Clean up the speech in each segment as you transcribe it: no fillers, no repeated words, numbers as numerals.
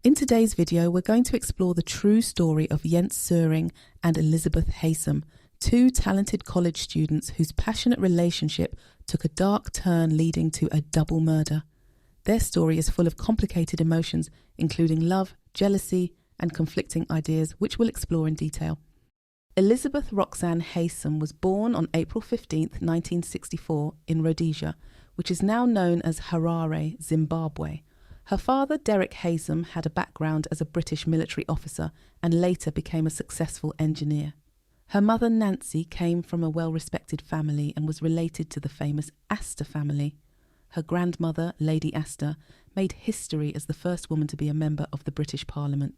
In today's video, we're going to explore the true story of Jens Soering and Elizabeth Haysom, two talented college students whose passionate relationship took a dark turn leading to a double murder. Their story is full of complicated emotions, including love, jealousy, and conflicting ideas, which we'll explore in detail. Elizabeth Roxanne Haysom was born on April 15, 1964, in Rhodesia, which is now known as Harare, Zimbabwe. Her father, Derek Haysom, had a background as a British military officer and later became a successful engineer. Her mother, Nancy, came from a well-respected family and was related to the famous Astor family. Her grandmother, Lady Astor, made history as the first woman to be a member of the British Parliament.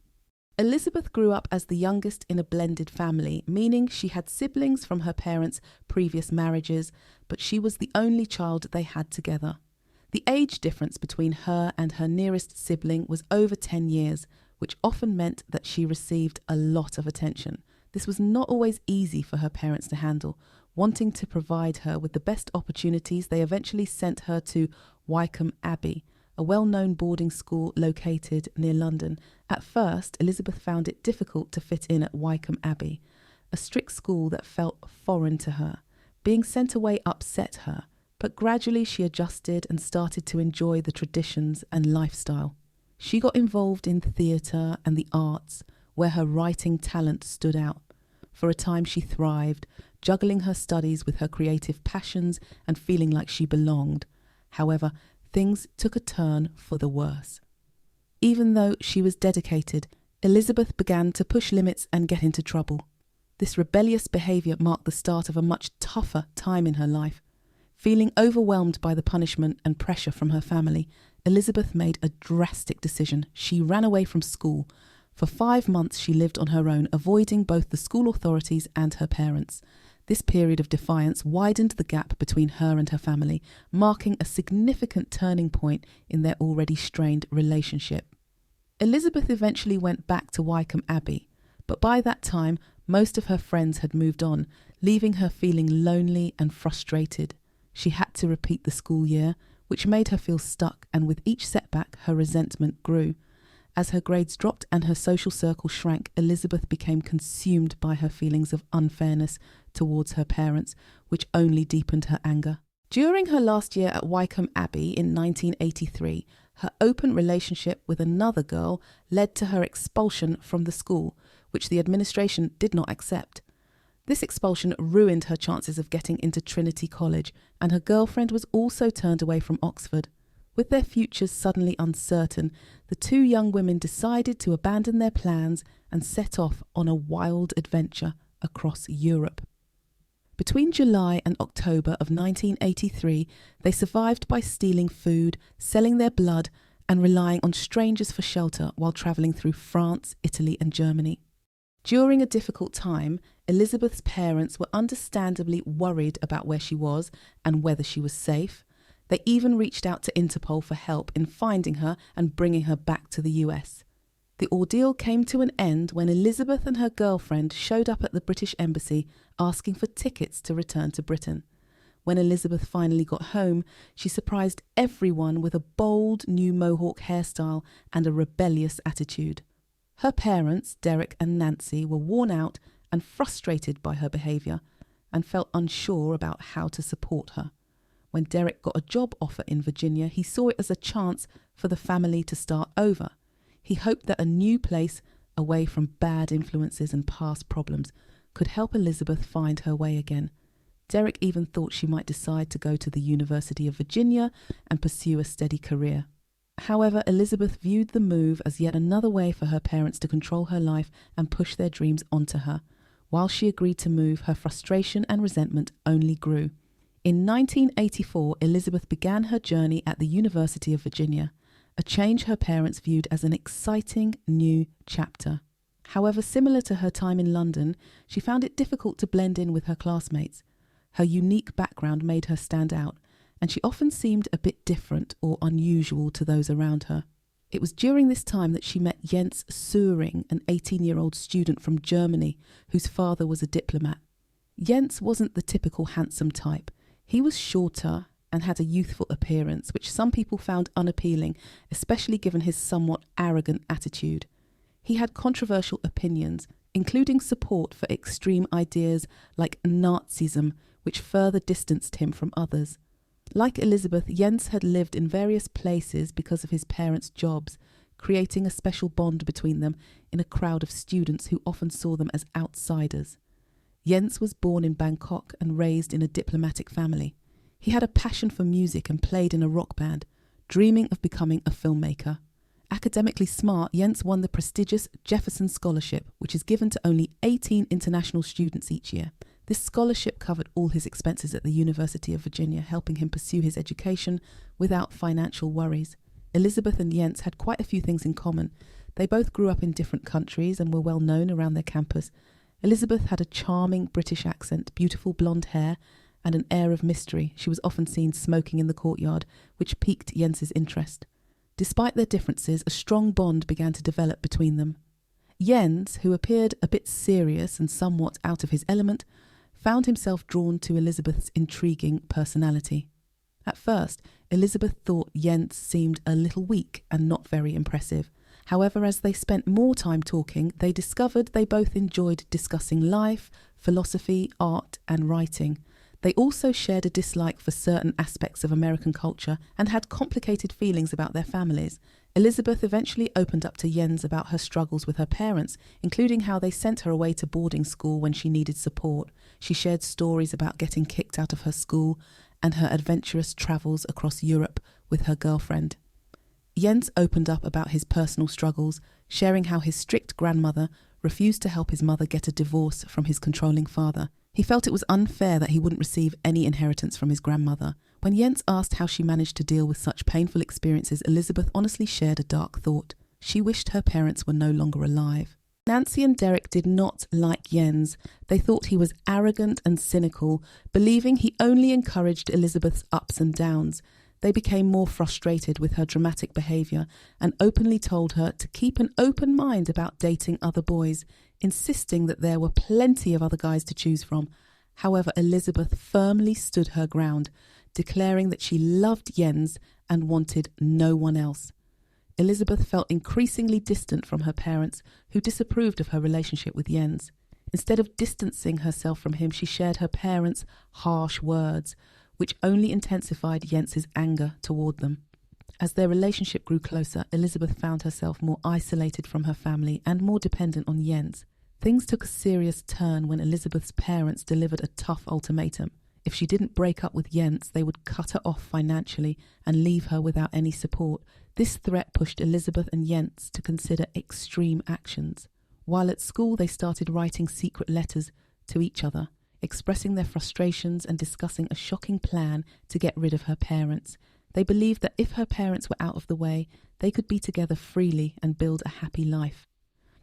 Elizabeth grew up as the youngest in a blended family, meaning she had siblings from her parents' previous marriages, but she was the only child they had together. The age difference between her and her nearest sibling was over 10 years, which often meant that she received a lot of attention. This was not always easy for her parents to handle. Wanting to provide her with the best opportunities, they eventually sent her to Wycombe Abbey, a well-known boarding school located near London. At first, Elizabeth found it difficult to fit in at Wycombe Abbey, a strict school that felt foreign to her. Being sent away upset her, but gradually she adjusted and started to enjoy the traditions and lifestyle. She got involved in theatre and the arts, where her writing talent stood out. For a time she thrived, juggling her studies with her creative passions and feeling like she belonged. However, things took a turn for the worse. Even though she was dedicated, Elizabeth began to push limits and get into trouble. This rebellious behaviour marked the start of a much tougher time in her life. Feeling overwhelmed by the punishment and pressure from her family, Elizabeth made a drastic decision. She ran away from school. For 5 months she lived on her own, avoiding both the school authorities and her parents. This period of defiance widened the gap between her and her family, marking a significant turning point in their already strained relationship. Elizabeth eventually went back to Wycombe Abbey, but by that time most of her friends had moved on, leaving her feeling lonely and frustrated. She had to repeat the school year, which made her feel stuck, and with each setback her resentment grew. As her grades dropped and her social circle shrank, Elizabeth became consumed by her feelings of unfairness towards her parents, which only deepened her anger. During her last year at Wycombe Abbey in 1983, her open relationship with another girl led to her expulsion from the school, which the administration did not accept. This expulsion ruined her chances of getting into Trinity College, and her girlfriend was also turned away from Oxford. With their futures suddenly uncertain, the two young women decided to abandon their plans and set off on a wild adventure across Europe. Between July and October of 1983, they survived by stealing food, selling their blood, and relying on strangers for shelter while travelling through France, Italy, and Germany. During a difficult time, Elizabeth's parents were understandably worried about where she was and whether she was safe. They even reached out to Interpol for help in finding her and bringing her back to the US. The ordeal came to an end when Elizabeth and her girlfriend showed up at the British Embassy asking for tickets to return to Britain. When Elizabeth finally got home, she surprised everyone with a bold new mohawk hairstyle and a rebellious attitude. Her parents, Derek and Nancy, were worn out and frustrated by her behaviour and felt unsure about how to support her. When Derek got a job offer in Virginia, he saw it as a chance for the family to start over. He hoped that a new place, away from bad influences and past problems, could help Elizabeth find her way again. Derek even thought she might decide to go to the University of Virginia and pursue a steady career. However, Elizabeth viewed the move as yet another way for her parents to control her life and push their dreams onto her. While she agreed to move, her frustration and resentment only grew. In 1984, Elizabeth began her journey at the University of Virginia, a change her parents viewed as an exciting new chapter. However, similar to her time in London, she found it difficult to blend in with her classmates. Her unique background made her stand out, and she often seemed a bit different or unusual to those around her. It was during this time that she met Jens Soering, an 18-year-old student from Germany whose father was a diplomat. Jens wasn't the typical handsome type. He was shorter, and had a youthful appearance, which some people found unappealing, especially given his somewhat arrogant attitude. He had controversial opinions, including support for extreme ideas like Nazism, which further distanced him from others. Like Elizabeth, Jens had lived in various places because of his parents' jobs, creating a special bond between them in a crowd of students who often saw them as outsiders. Jens was born in Bangkok and raised in a diplomatic family. He had a passion for music and played in a rock band, dreaming of becoming a filmmaker. Academically smart, Jens won the prestigious Jefferson Scholarship, which is given to only 18 international students each year. This scholarship covered all his expenses at the University of Virginia, helping him pursue his education without financial worries. Elizabeth and Jens had quite a few things in common. They both grew up in different countries and were well known around their campus. Elizabeth had a charming British accent, beautiful blonde hair, and an air of mystery. She was often seen smoking in the courtyard, which piqued Jens's interest. Despite their differences, a strong bond began to develop between them. Jens, who appeared a bit serious and somewhat out of his element, found himself drawn to Elizabeth's intriguing personality. At first, Elizabeth thought Jens seemed a little weak and not very impressive. However, as they spent more time talking, they discovered they both enjoyed discussing life, philosophy, art, and writing. They also shared a dislike for certain aspects of American culture and had complicated feelings about their families. Elizabeth eventually opened up to Jens about her struggles with her parents, including how they sent her away to boarding school when she needed support. She shared stories about getting kicked out of her school and her adventurous travels across Europe with her girlfriend. Jens opened up about his personal struggles, sharing how his strict grandmother refused to help his mother get a divorce from his controlling father. He felt it was unfair that he wouldn't receive any inheritance from his grandmother. When Jens asked how she managed to deal with such painful experiences, Elizabeth honestly shared a dark thought. She wished her parents were no longer alive. Nancy and Derek did not like Jens. They thought he was arrogant and cynical, believing he only encouraged Elizabeth's ups and downs. They became more frustrated with her dramatic behaviour and openly told her to keep an open mind about dating other boys, insisting that there were plenty of other guys to choose from. However, Elizabeth firmly stood her ground, declaring that she loved Jens and wanted no one else. Elizabeth felt increasingly distant from her parents, who disapproved of her relationship with Jens. Instead of distancing herself from him, she shared her parents' harsh words, which only intensified Jens's anger toward them. As their relationship grew closer, Elizabeth found herself more isolated from her family and more dependent on Jens. Things took a serious turn when Elizabeth's parents delivered a tough ultimatum. If she didn't break up with Jens, they would cut her off financially and leave her without any support. This threat pushed Elizabeth and Jens to consider extreme actions. While at school, they started writing secret letters to each other, expressing their frustrations and discussing a shocking plan to get rid of her parents. They believed that if her parents were out of the way, they could be together freely and build a happy life.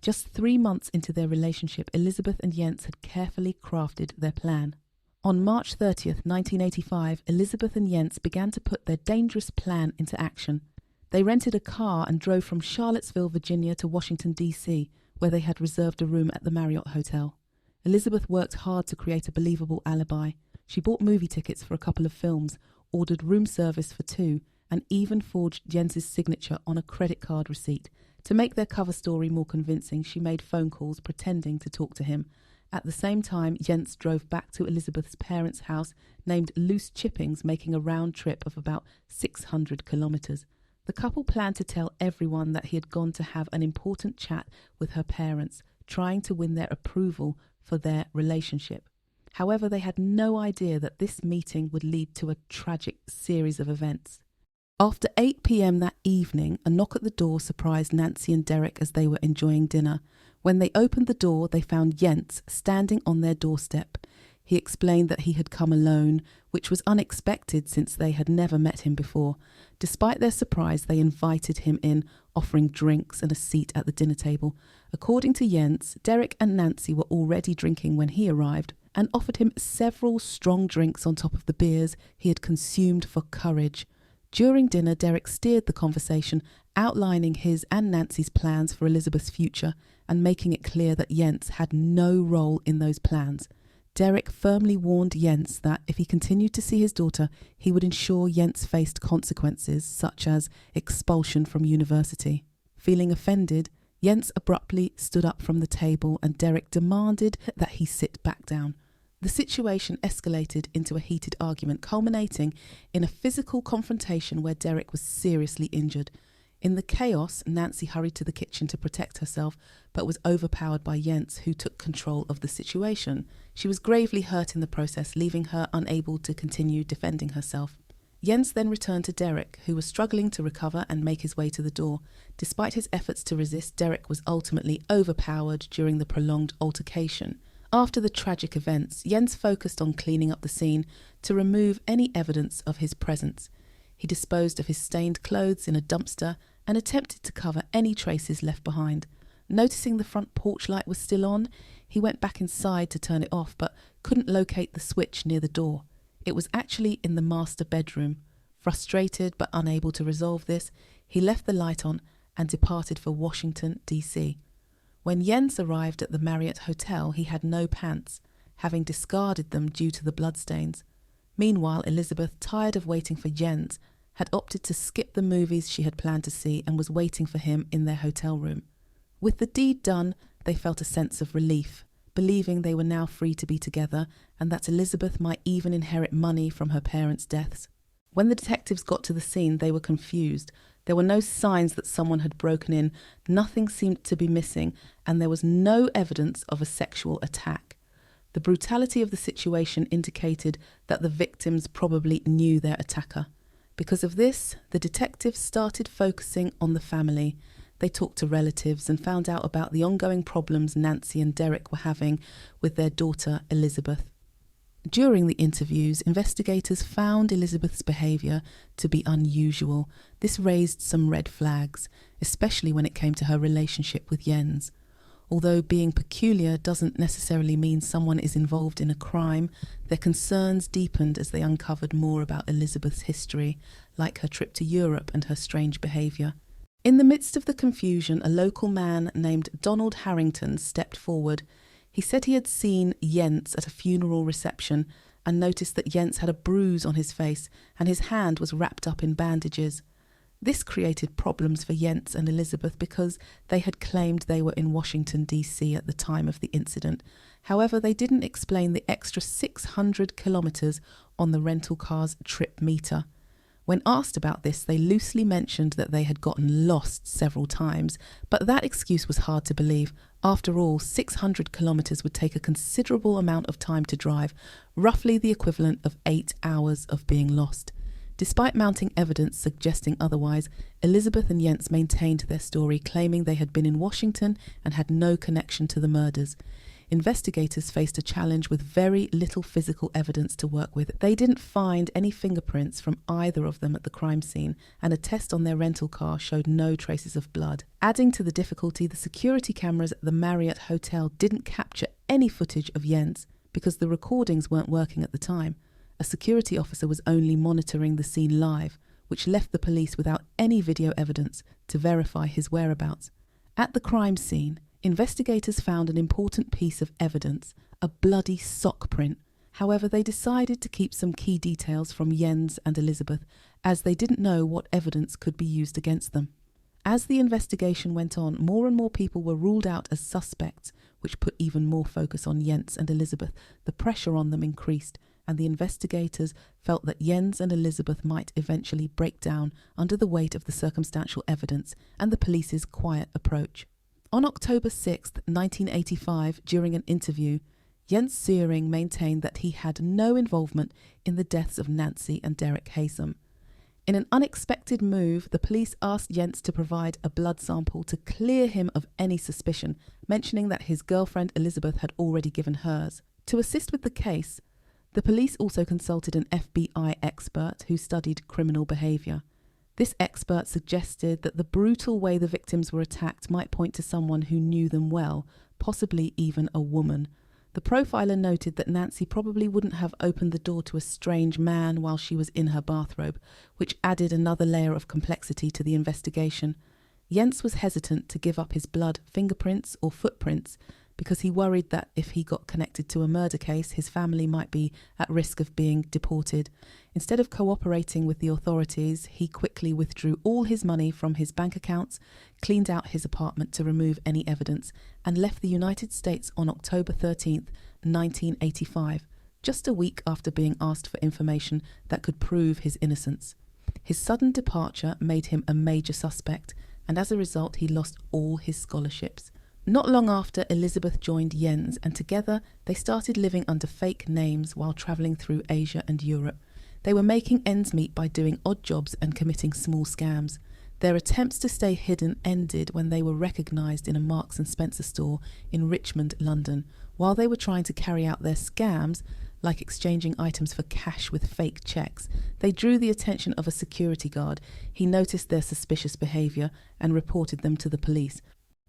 Just 3 months into their relationship, Elizabeth and Jens had carefully crafted their plan. On March 30th, 1985, Elizabeth and Jens began to put their dangerous plan into action. They rented a car and drove from Charlottesville, Virginia to Washington, D.C., where they had reserved a room at the Marriott Hotel. Elizabeth worked hard to create a believable alibi. She bought movie tickets for a couple of films, ordered room service for 2, and even forged Jens's signature on a credit card receipt. To make their cover story more convincing, she made phone calls pretending to talk to him. At the same time, Jens drove back to Elizabeth's parents' house named Loose Chippings, making a round trip of about 600 kilometres. The couple planned to tell everyone that he had gone to have an important chat with her parents, trying to win their approval for their relationship. However, they had no idea that this meeting would lead to a tragic series of events. After 8 p.m. that evening, a knock at the door surprised Nancy and Derek as they were enjoying dinner. When they opened the door, they found Jens standing on their doorstep. He explained that he had come alone, which was unexpected since they had never met him before. Despite their surprise, they invited him in, offering drinks and a seat at the dinner table. According to Jens, Derek and Nancy were already drinking when he arrived and offered him several strong drinks on top of the beers he had consumed for courage. During dinner, Derek steered the conversation, outlining his and Nancy's plans for Elizabeth's future and making it clear that Jens had no role in those plans. Derek firmly warned Jens that if he continued to see his daughter, he would ensure Jens faced consequences such as expulsion from university. Feeling offended, Jens abruptly stood up from the table and Derek demanded that he sit back down. The situation escalated into a heated argument, culminating in a physical confrontation where Derek was seriously injured. In the chaos, Nancy hurried to the kitchen to protect herself, but was overpowered by Jens, who took control of the situation. She was gravely hurt in the process, leaving her unable to continue defending herself. Jens then returned to Derek, who was struggling to recover and make his way to the door. Despite his efforts to resist, Derek was ultimately overpowered during the prolonged altercation. After the tragic events, Jens focused on cleaning up the scene to remove any evidence of his presence. He disposed of his stained clothes in a dumpster and attempted to cover any traces left behind. Noticing the front porch light was still on, he went back inside to turn it off, but couldn't locate the switch near the door. It was actually in the master bedroom. Frustrated but unable to resolve this, he left the light on and departed for Washington, D.C. When Jens arrived at the Marriott Hotel, he had no pants, having discarded them due to the bloodstains. Meanwhile, Elizabeth, tired of waiting for Jens, had opted to skip the movies she had planned to see and was waiting for him in their hotel room. With the deed done, they felt a sense of relief, believing they were now free to be together and that Elizabeth might even inherit money from her parents' deaths. When the detectives got to the scene, they were confused. There were no signs that someone had broken in, nothing seemed to be missing, and there was no evidence of a sexual attack. The brutality of the situation indicated that the victims probably knew their attacker. Because of this, the detectives started focusing on the family. They talked to relatives and found out about the ongoing problems Nancy and Derek were having with their daughter Elizabeth. During the interviews, investigators found Elizabeth's behaviour to be unusual. This raised some red flags, especially when it came to her relationship with Jens. Although being peculiar doesn't necessarily mean someone is involved in a crime, their concerns deepened as they uncovered more about Elizabeth's history, like her trip to Europe and her strange behaviour. In the midst of the confusion, a local man named Donald Harrington stepped forward. He said he had seen Jens at a funeral reception and noticed that Jens had a bruise on his face and his hand was wrapped up in bandages. This created problems for Jens and Elizabeth because they had claimed they were in Washington, D.C. at the time of the incident. However, they didn't explain the extra 600 kilometres on the rental car's trip meter. When asked about this, they loosely mentioned that they had gotten lost several times, but that excuse was hard to believe. After all, 600 kilometres would take a considerable amount of time to drive, roughly the equivalent of 8 hours of being lost. Despite mounting evidence suggesting otherwise, Elizabeth and Jens maintained their story, claiming they had been in Washington and had no connection to the murders. Investigators faced a challenge with very little physical evidence to work with. They didn't find any fingerprints from either of them at the crime scene, and a test on their rental car showed no traces of blood. Adding to the difficulty, the security cameras at the Marriott Hotel didn't capture any footage of Jens because the recordings weren't working at the time. A security officer was only monitoring the scene live, which left the police without any video evidence to verify his whereabouts. At the crime scene, investigators found an important piece of evidence, a bloody sock print. However, they decided to keep some key details from Jens and Elizabeth, as they didn't know what evidence could be used against them. As the investigation went on, more and more people were ruled out as suspects, which put even more focus on Jens and Elizabeth. The pressure on them increased, and the investigators felt that Jens and Elizabeth might eventually break down under the weight of the circumstantial evidence and the police's quiet approach. On October 6, 1985, during an interview, Jens Soering maintained that he had no involvement in the deaths of Nancy and Derek Haysom. In an unexpected move, the police asked Jens to provide a blood sample to clear him of any suspicion, mentioning that his girlfriend Elizabeth had already given hers. To assist with the case, the police also consulted an FBI expert who studied criminal behaviour. This expert suggested that the brutal way the victims were attacked might point to someone who knew them well, possibly even a woman. The profiler noted that Nancy probably wouldn't have opened the door to a strange man while she was in her bathrobe, which added another layer of complexity to the investigation. Jens was hesitant to give up his blood, fingerprints or footprints, because he worried that if he got connected to a murder case, his family might be at risk of being deported. Instead of cooperating with the authorities, he quickly withdrew all his money from his bank accounts, cleaned out his apartment to remove any evidence, and left the United States on October 13th, 1985, just a week after being asked for information that could prove his innocence. His sudden departure made him a major suspect, and as a result he lost all his scholarships. Not long after, Elizabeth joined Jens, and together they started living under fake names while travelling through Asia and Europe. They were making ends meet by doing odd jobs and committing small scams. Their attempts to stay hidden ended when they were recognised in a Marks and Spencer store in Richmond, London. While they were trying to carry out their scams, like exchanging items for cash with fake checks, they drew the attention of a security guard. He noticed their suspicious behaviour and reported them to the police.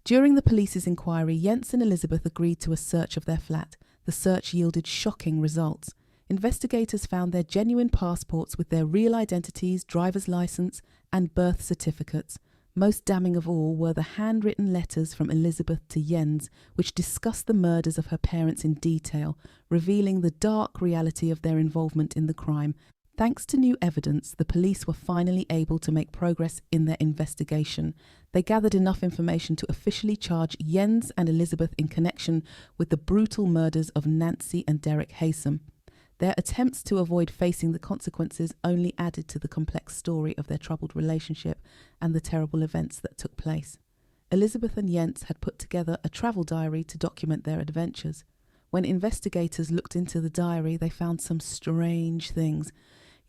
During the police's inquiry, Jens and Elizabeth agreed to a search of their flat. The search yielded shocking results. Investigators found their genuine passports with their real identities, driver's licence and birth certificates. Most damning of all were the handwritten letters from Elizabeth to Jens, which discussed the murders of her parents in detail, revealing the dark reality of their involvement in the crime. Thanks to new evidence, the police were finally able to make progress in their investigation. They gathered enough information to officially charge Jens and Elizabeth in connection with the brutal murders of Nancy and Derek Haysom. Their attempts to avoid facing the consequences only added to the complex story of their troubled relationship and the terrible events that took place. Elizabeth and Jens had put together a travel diary to document their adventures. When investigators looked into the diary, they found some strange things.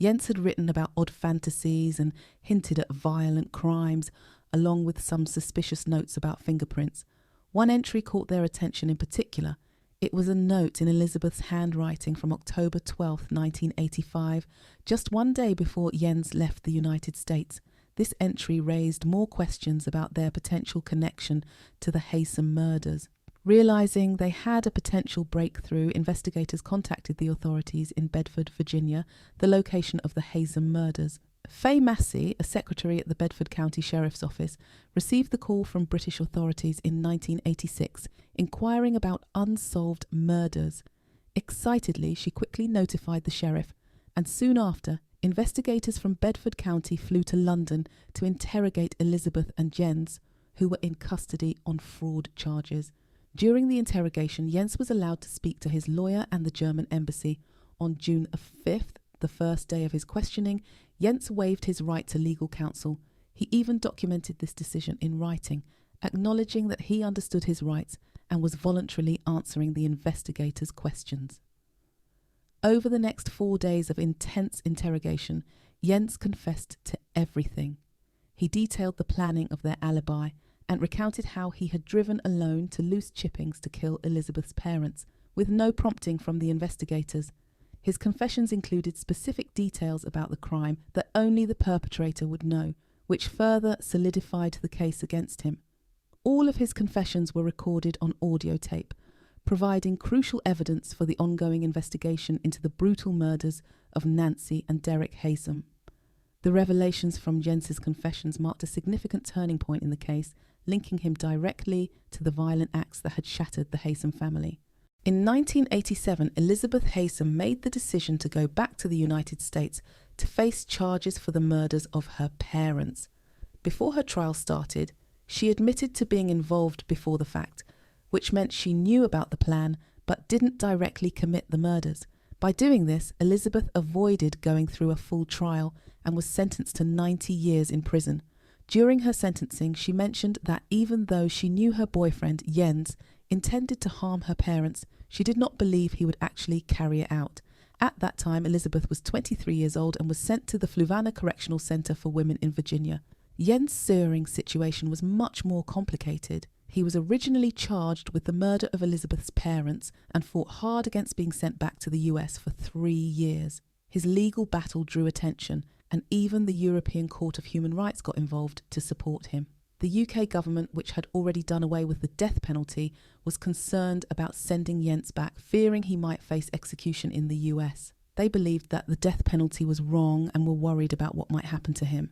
Jens had written about odd fantasies and hinted at violent crimes, along with some suspicious notes about fingerprints. One entry caught their attention in particular. It was a note in Elizabeth's handwriting from October 12, 1985, just one day before Jens left the United States. This entry raised more questions about their potential connection to the Haysom murders. Realising they had a potential breakthrough, investigators contacted the authorities in Bedford, Virginia, the location of the Haysom murders. Faye Massey, a secretary at the Bedford County Sheriff's Office, received the call from British authorities in 1986, inquiring about unsolved murders. Excitedly, she quickly notified the sheriff, and soon after, investigators from Bedford County flew to London to interrogate Elizabeth and Jens, who were in custody on fraud charges. During the interrogation, Jens was allowed to speak to his lawyer and the German embassy. On June 5th, the first day of his questioning, Jens waived his right to legal counsel. He even documented this decision in writing, acknowledging that he understood his rights and was voluntarily answering the investigators' questions. Over the next 4 days of intense interrogation, Jens confessed to everything. He detailed the planning of their alibi and recounted how he had driven alone to Loose Chippings to kill Elizabeth's parents, with no prompting from the investigators. His confessions included specific details about the crime that only the perpetrator would know, which further solidified the case against him. All of his confessions were recorded on audio tape, providing crucial evidence for the ongoing investigation into the brutal murders of Nancy and Derek Haysom. The revelations from Jens's confessions marked a significant turning point in the case, linking him directly to the violent acts that had shattered the Haysom family. In 1987, Elizabeth Haysom made the decision to go back to the United States to face charges for the murders of her parents. Before her trial started, she admitted to being involved before the fact, which meant she knew about the plan but didn't directly commit the murders. By doing this, Elizabeth avoided going through a full trial and was sentenced to 90 years in prison. During her sentencing, she mentioned that even though she knew her boyfriend, Jens, intended to harm her parents, she did not believe he would actually carry it out. At that time, Elizabeth was 23 years old and was sent to the Fluvanna Correctional Centre for Women in Virginia. Jens Soering's situation was much more complicated. He was originally charged with the murder of Elizabeth's parents and fought hard against being sent back to the US for 3 years. His legal battle drew attention, and even the European Court of Human Rights got involved to support him. The UK government, which had already done away with the death penalty, was concerned about sending Jens back, fearing he might face execution in the US. They believed that the death penalty was wrong and were worried about what might happen to him.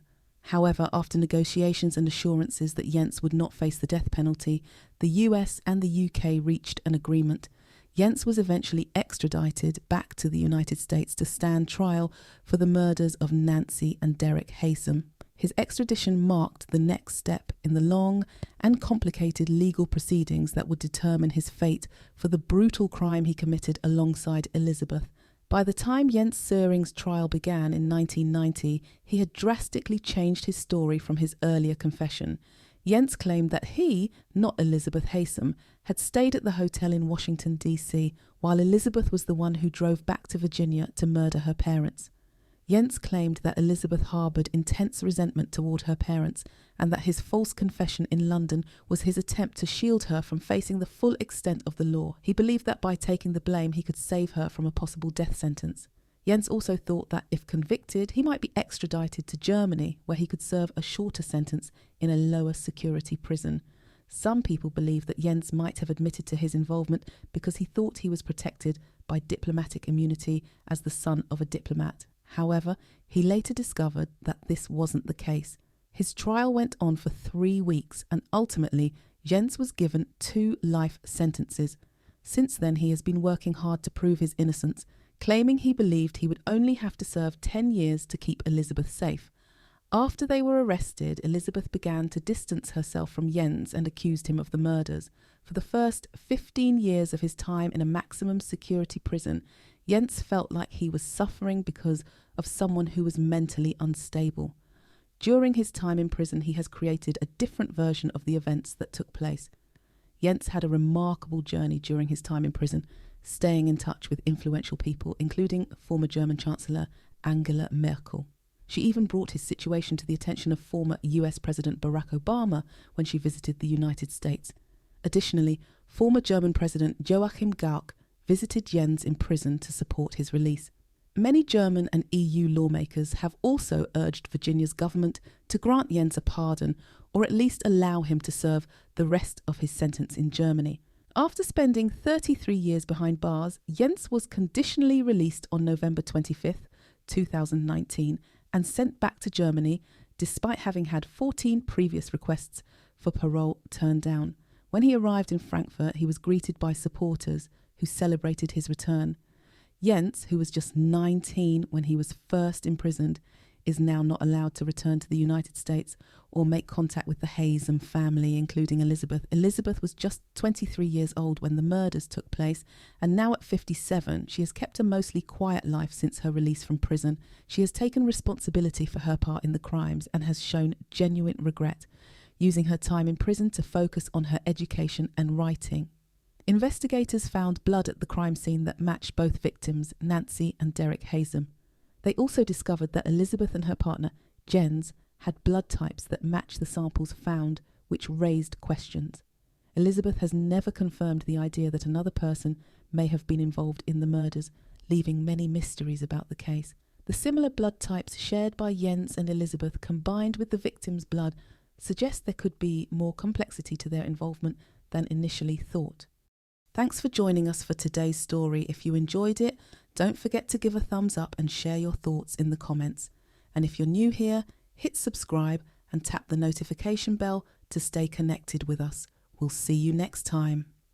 However, after negotiations and assurances that Jens would not face the death penalty, the US and the UK reached an agreement. Jens was eventually extradited back to the United States to stand trial for the murders of Nancy and Derek Haysom. His extradition marked the next step in the long and complicated legal proceedings that would determine his fate for the brutal crime he committed alongside Elizabeth. By the time Jens Soering's trial began in 1990, he had drastically changed his story from his earlier confession. Jens claimed that he, not Elizabeth Haysom, had stayed at the hotel in Washington, D.C., while Elizabeth was the one who drove back to Virginia to murder her parents. Jens claimed that Elizabeth harboured intense resentment toward her parents and that his false confession in London was his attempt to shield her from facing the full extent of the law. He believed that by taking the blame he could save her from a possible death sentence. Jens also thought that if convicted, he might be extradited to Germany, where he could serve a shorter sentence in a lower security prison. Some people believe that Jens might have admitted to his involvement because he thought he was protected by diplomatic immunity as the son of a diplomat. However, he later discovered that this wasn't the case. His trial went on for 3 weeks and ultimately Jens was given 2 life sentences. Since then, he has been working hard to prove his innocence, claiming he believed he would only have to serve 10 years to keep Elizabeth safe. After they were arrested, Elizabeth began to distance herself from Jens and accused him of the murders. For the first 15 years of his time in a maximum security prison, Jens felt like he was suffering because of someone who was mentally unstable. During his time in prison, he has created a different version of the events that took place. Jens had a remarkable journey during his time in prison, staying in touch with influential people, including former German Chancellor Angela Merkel. She even brought his situation to the attention of former US President Barack Obama when she visited the United States. Additionally, former German President Joachim Gauck visited Jens in prison to support his release. Many German and EU lawmakers have also urged Virginia's government to grant Jens a pardon or at least allow him to serve the rest of his sentence in Germany. After spending 33 years behind bars, Jens was conditionally released on November 25th, 2019 and sent back to Germany despite having had 14 previous requests for parole turned down. When he arrived in Frankfurt, he was greeted by supporters who celebrated his return. Jens, who was just 19 when he was first imprisoned, is now not allowed to return to the United States or make contact with the Haysom family, including Elizabeth. Elizabeth was just 23 years old when the murders took place, and now at 57, she has kept a mostly quiet life since her release from prison. She has taken responsibility for her part in the crimes and has shown genuine regret, using her time in prison to focus on her education and writing. Investigators found blood at the crime scene that matched both victims, Nancy and Derek Haysom. They also discovered that Elizabeth and her partner, Jens, had blood types that matched the samples found, which raised questions. Elizabeth has never confirmed the idea that another person may have been involved in the murders, leaving many mysteries about the case. The similar blood types shared by Jens and Elizabeth, combined with the victim's blood, suggest there could be more complexity to their involvement than initially thought. Thanks for joining us for today's story. If you enjoyed it, don't forget to give a thumbs up and share your thoughts in the comments. And if you're new here, hit subscribe and tap the notification bell to stay connected with us. We'll see you next time.